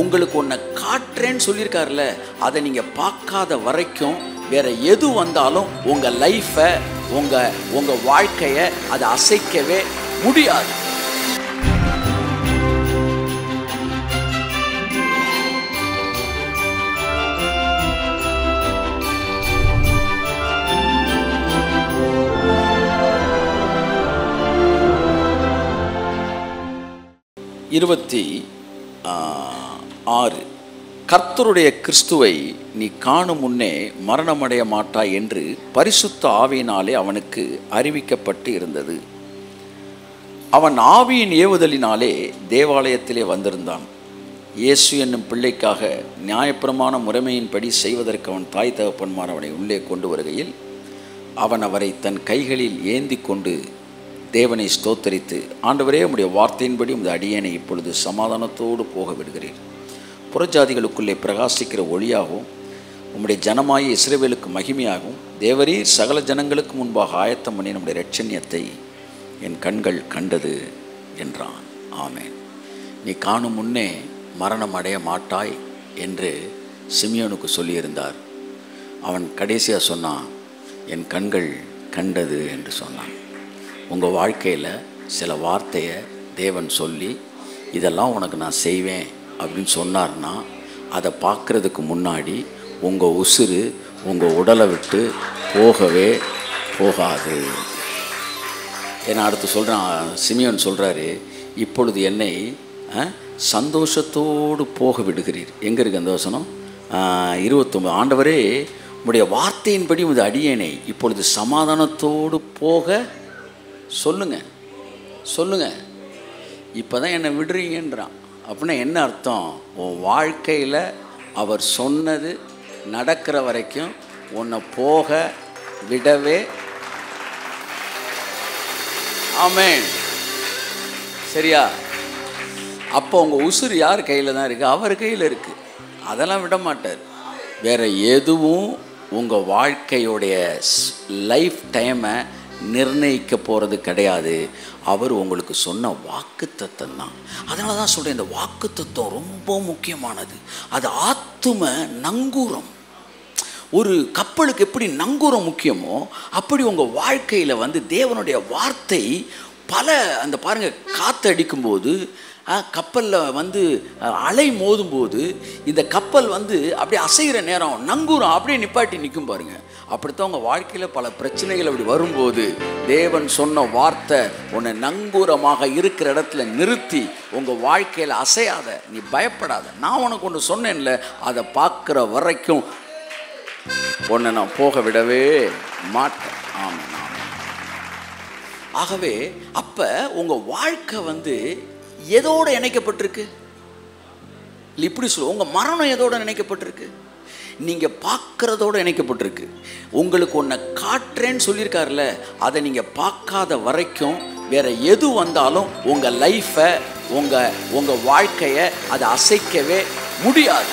உங்களுக்கு ஒன்றை காட்டுறேன்னு சொல்லியிருக்காருல்ல, அதை நீங்கள் பார்க்காத வரைக்கும் வேற எது வந்தாலும் உங்கள் லைஃப்பை, உங்கள் வாழ்க்கையை அதை அசைக்கவே முடியாது. இருபத்தி 6 கர்த்தருடைய கிறிஸ்துவை நீ காணும் முன்னே மரணமடைய மாட்டாய் என்று பரிசுத்த ஆவியினாலே அவனுக்கு அறிவிக்கப்பட்டு இருந்தது. அவன் ஆவியின் ஏவுதலினாலே தேவாலயத்திலே வந்திருந்தான். இயேசு என்னும் பிள்ளைக்காக நியாயப்பிரமாண முறைமையின்படி செய்வதற்கு அவன் தாய் தகப்பன்மார் அவனை உள்ளே கொண்டு வருகையில் அவன் அவரை தன் கைகளில் ஏந்தி கொண்டு தேவனை ஸ்தோத்தரித்து, ஆண்டவரே, உம்முடைய வார்த்தையின்படி உமது அடியேனை இப்பொழுது சமாதானத்தோடு போக விடுகிறீர். புறஜாதிகளுக்குள்ளே பிரகாசிக்கிற ஒளியாகவும் உம்முடைய ஜனமாய இஸ்ரவேலுக்கு மகிமையாகவும் தேவரீர் சகல ஜனங்களுக்கு முன்பாக ஆயத்தம் பண்ணி நம்முடைய இரட்சண்யத்தை என் கண்கள் கண்டது என்றான். ஆமென். நீ காணும் முன்னே மரணம் அடைய மாட்டாய் என்று சிமியோனுக்கு சொல்லியிருந்தார். அவன் கடைசியாக சொன்னான், என் கண்கள் கண்டது என்று சொன்னான். உங்கள் வாழ்க்கையில் சில வார்த்தையை தேவன் சொல்லி இதெல்லாம் உனக்கு நான் செய்வேன் அப்படின்னு சொன்னார்னா அதை பார்க்குறதுக்கு முன்னாடி உங்கள் உசுறு உங்கள் உடலை விட்டு போகவே போகாது. ஏன்னா அடுத்து சொல்கிறான், சிமியோன் சொல்கிறாரு, இப்பொழுது என்னை சந்தோஷத்தோடு போக விடுகிறீர். எங்கே இருக்குது அந்த வசனம்? 29. ஆண்டவரே, உம்முடைய வார்த்தையின்படி உமது அடியேனை இப்பொழுது சமாதானத்தோடு போக சொல்லுங்க. இப்போ தான் என்னை விடுறீங்கன்றான். அப்படின்னா என்ன அர்த்தம்? உன் வாழ்க்கையில் அவர் சொன்னது நடக்கிற வரைக்கும் உன்னை போக விடவே. ஆமென். சரியா? அப்போ உங்கள் உசுறு யார் கையில் தான் இருக்குது? அவர் கையில் இருக்குது. அதெல்லாம் விட மாட்டார். வேறு எதுவும் உங்கள் வாழ்க்கையுடைய லைஃப் டைமை நிர்ணயிக்க போகிறது கிடையாது. அவர் உங்களுக்கு சொன்ன வாக்குத்தத்தம் தான். அதனால தான் சொல்கிறேன், இந்த வாக்குத்தத்தம் ரொம்ப முக்கியமானது. அது ஆத்தும நங்கூரம். ஒரு கப்பலுக்கு எப்படி நங்கூரம் முக்கியமோ அப்படி உங்கள் வாழ்க்கையில் தேவனுடைய வார்த்தை அந்த பாருங்கள், காற்று அடிக்கும்போது கப்பலில் அலை மோதும்போது இந்த கப்பல் அப்படியே அசைகிற நேரம் நங்கூரம் அப்படியே நிப்பாட்டி நிற்கும் பாருங்க. அப்படித்தான் உங்கள் வாழ்க்கையில் பல பிரச்சனைகள் அப்படி வரும்போது தேவன் சொன்ன வார்த்தை உன்னை நங்கூரமாக இருக்கிற இடத்துல நிறுத்தி உங்கள் வாழ்க்கையில் அசையாத, நீ பயப்படாத, நான் உனக்கு ஒன்று சொன்னேன்ல, அதை பார்க்குற வரைக்கும் உன்னை நான் போக விடவே மாட்டேன். ஆமாம். ஆகவே அப்போ உங்கள் வாழ்க்கை எதோடு இணைக்கப்பட்டிருக்கு? இப்படி சொல்லுவோம், உங்கள் மரணம் எதோடு இணைக்கப்பட்டிருக்கு? நீங்கள் பார்க்குறதோடு இணைக்கப்பட்டிருக்கு. உங்களுக்கு ஒன்றை காட்டுறேன்னு சொல்லியிருக்காருல்ல, அதை நீங்கள் பார்க்காத வரைக்கும் வேற எது வந்தாலும் உங்கள் லைஃப்பை, உங்கள் வாழ்க்கையை அதை அசைக்கவே முடியாது.